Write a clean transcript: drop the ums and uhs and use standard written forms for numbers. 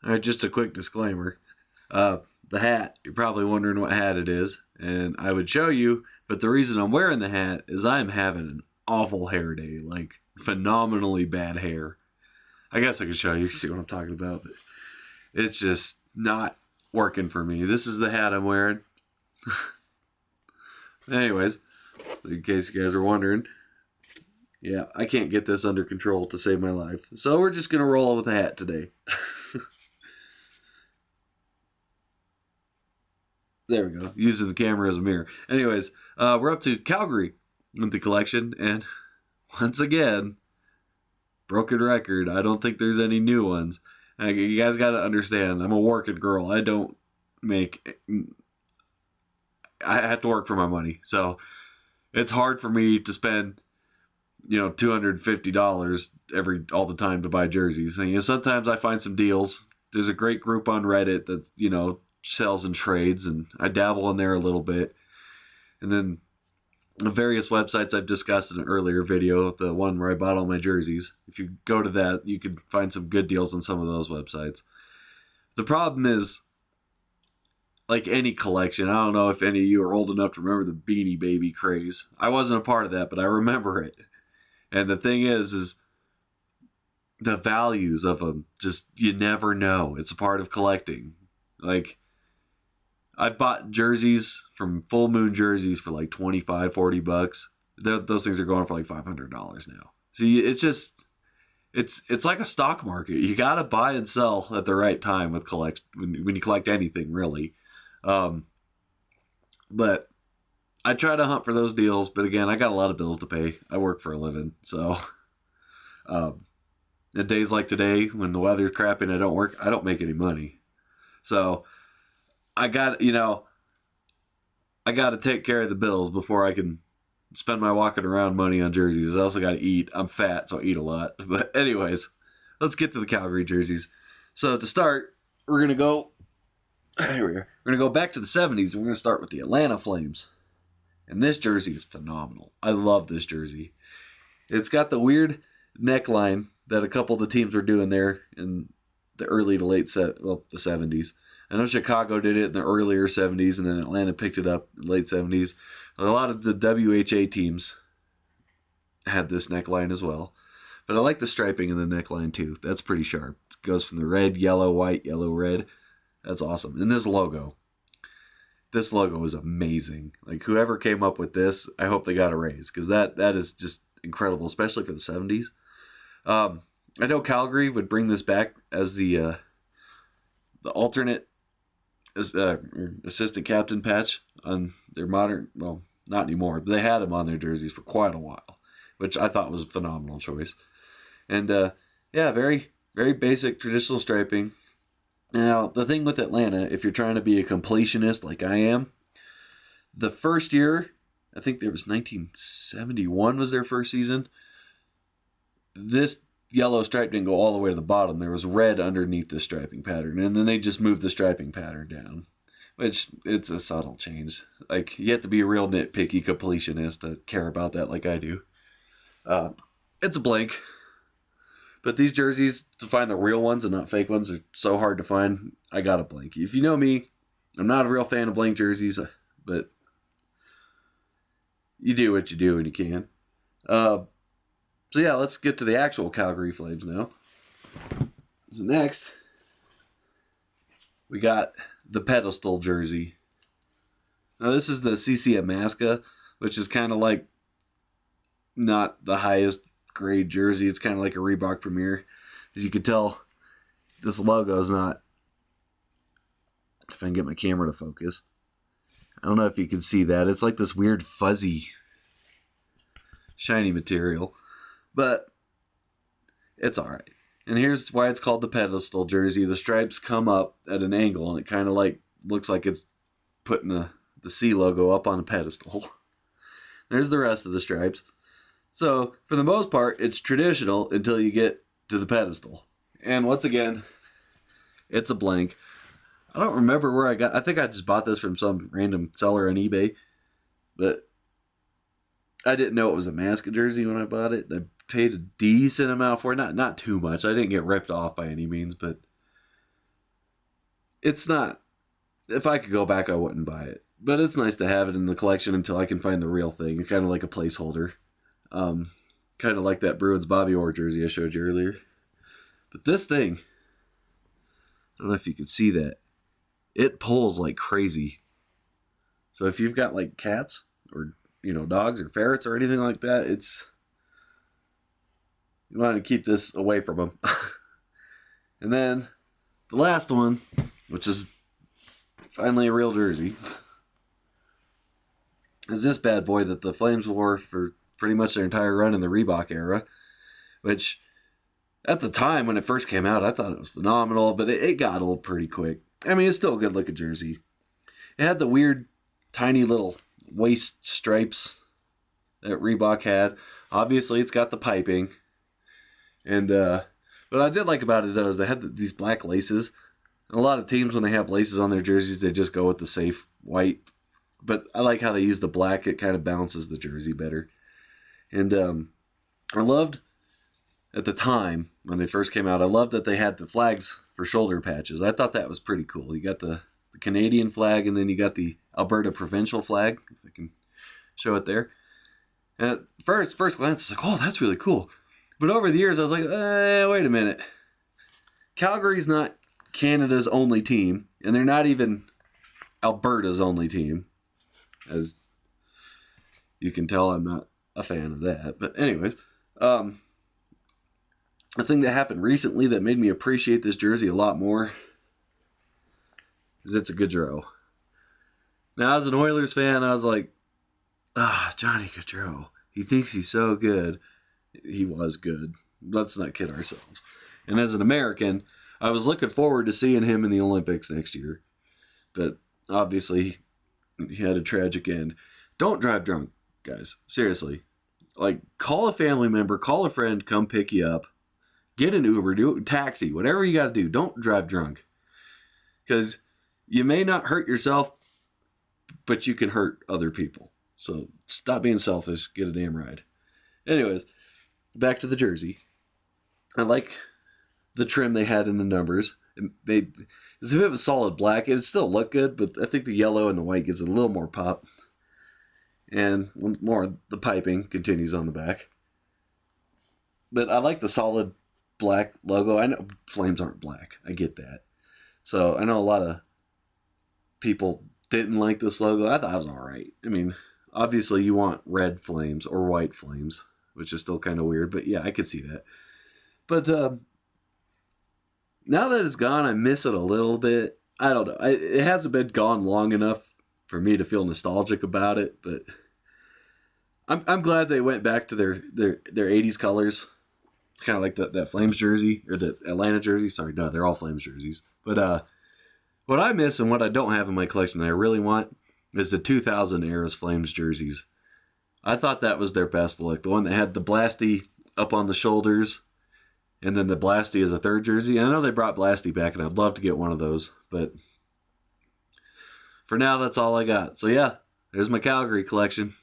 All right, just a quick disclaimer. The hat, you're probably wondering what hat it is, and I would show you, but the reason I'm wearing the hat is I'm having an awful hair day, like phenomenally bad hair. I guess I could show you, see what I'm talking about, but it's just not working for me. This is the hat I'm wearing. Anyways, in case you guys are wondering, yeah, I can't get this under control to save my life. So we're just going to roll with the hat today. There we go. Using the camera as a mirror. Anyways, we're up to Calgary with the collection. And once again, broken record. I don't think there's any new ones. You guys got to understand, I'm a working girl. I have to work for my money. So it's hard for me to spend, $250 all the time to buy jerseys. And, sometimes I find some deals. There's a great group on Reddit that, sells and trades, and I dabble in there a little bit. And then the various websites I've discussed in an earlier video, the one where I bought all my jerseys. If you go to that, you can find some good deals on some of those websites. The problem is, like any collection, I don't know if any of you are old enough to remember the Beanie Baby craze. I wasn't a part of that, but I remember it. And the thing is the values of them, just, you never know. It's a part of collecting. Like, I've bought jerseys from Full Moon jerseys for like $25, $40. Those things are going for like $500 now. See, it's just, it's like a stock market. You got to buy and sell at the right time with when you collect anything, really. But I try to hunt for those deals. But again, I got a lot of bills to pay. I work for a living. So, at days like today, when the weather's crappy and I don't work, I don't make any money. So I got to take care of the bills before I can spend my walking around money on jerseys. I also got to eat. I'm fat, so I eat a lot. But anyways, let's get to the Calgary jerseys. So to start, we're going to go back to the 70s. We're going to start with the Atlanta Flames. And this jersey is phenomenal. I love this jersey. It's got the weird neckline that a couple of the teams were doing there in the early to late the 70s. I know Chicago did it in the earlier 70s, and then Atlanta picked it up in the late 70s. A lot of the WHA teams had this neckline as well. But I like the striping in the neckline too. That's pretty sharp. It goes from the red, yellow, white, yellow, red. That's awesome. And this logo is amazing. Like, whoever came up with this, I hope they got a raise, because that is just incredible, especially for the 70s. I know Calgary would bring this back as the alternate assistant captain patch on their modern, well, not anymore, but they had them on their jerseys for quite a while, which I thought was a phenomenal choice. And very, very basic traditional striping. Now, the thing with Atlanta, if you're trying to be a completionist like I am, the first year, I think there was 1971 was their first season, this yellow stripe didn't go all the way to the bottom. There was red underneath the striping pattern, and then they just moved the striping pattern down, which it's a subtle change. Like, you have to be a real nitpicky completionist to care about that like I do. It's a blank, but these jerseys, to find the real ones and not fake ones, are so hard to find. I got a blank. If you know me, I'm not a real fan of blank jerseys, but you do what you do when you can. So yeah, let's get to the actual Calgary Flames now. So next, we got the pedestal jersey. Now this is the CC Amaska, which is kind of like not the highest grade jersey. It's kind of like a Reebok Premier. As you can tell, this logo is not, if I can get my camera to focus, I don't know if you can see that. It's like this weird fuzzy, shiny material. But it's all right. And here's why it's called the pedestal jersey. The stripes come up at an angle, and it kind of like looks like it's putting the C logo up on a pedestal. There's the rest of the stripes. So for the most part, it's traditional until you get to the pedestal. And once again, it's a blank. I don't remember where I think I just bought this from some random seller on eBay. But I didn't know it was a Amaska jersey when I bought it. I paid a decent amount for it. Not too much. I didn't get ripped off by any means, but it's not. If I could go back, I wouldn't buy it. But it's nice to have it in the collection until I can find the real thing. Kind of like a placeholder. Kind of like that Bruins Bobby Orr jersey I showed you earlier. But this thing, I don't know if you can see that. It pulls like crazy. So if you've got like cats or dogs or ferrets or anything like that, you want to keep this away from them. And then the last one, which is finally a real jersey, is this bad boy that the Flames wore for pretty much their entire run in the Reebok era, which at the time when it first came out, I thought it was phenomenal, but it got old pretty quick. I mean, it's still a good looking jersey. It had the weird, tiny little waist stripes that Reebok had. Obviously, it's got the piping. And what I did like about it, though, is they had these black laces. And a lot of teams, when they have laces on their jerseys, they just go with the safe white. But I like how they use the black. It kind of balances the jersey better. And I loved, at the time, when they first came out, I loved that they had the flags for shoulder patches. I thought that was pretty cool. You got the Canadian flag, and then you got the Alberta provincial flag, if I can show it there. And at first glance, it's like, oh, that's really cool. But over the years, I was like, wait a minute. Calgary's not Canada's only team, and they're not even Alberta's only team. As you can tell, I'm not a fan of that. But anyways, the thing that happened recently that made me appreciate this jersey a lot more is it's a Gaudreau. Now, as an Oilers fan, I was like, Johnny Gaudreau. He thinks he's so good. He was good. Let's not kid ourselves. And as an American, I was looking forward to seeing him in the Olympics next year. But obviously, he had a tragic end. Don't drive drunk, guys. Seriously. Like, call a family member, call a friend, come pick you up. Get an Uber, do a taxi, whatever you got to do. Don't drive drunk. Because you may not hurt yourself, but you can hurt other people. So stop being selfish. Get a damn ride. Anyways, back to the jersey. I like the trim they had in the numbers. It made, as if it was solid black, it would still look good, but I think the yellow and the white gives it a little more pop. And more, the piping continues on the back. But I like the solid black logo. I know Flames aren't black. I get that. So I know a lot of people didn't like this logo. I thought it was all right. I mean, obviously you want red Flames or white Flames, which is still kind of weird. But yeah, I could see that. But now that it's gone, I miss it a little bit. I don't know. It hasn't been gone long enough for me to feel nostalgic about it, but I'm glad they went back to their 80s colors. Kind of like that Flames jersey, or the Atlanta jersey. Sorry, no, they're all Flames jerseys. But what I miss and what I don't have in my collection that I really want is the 2000 era's Flames jerseys. I thought that was their best look. The one that had the Blasty up on the shoulders, and then the Blasty is a third jersey. I know they brought Blasty back, and I'd love to get one of those, but for now, that's all I got. So yeah, there's my Calgary collection.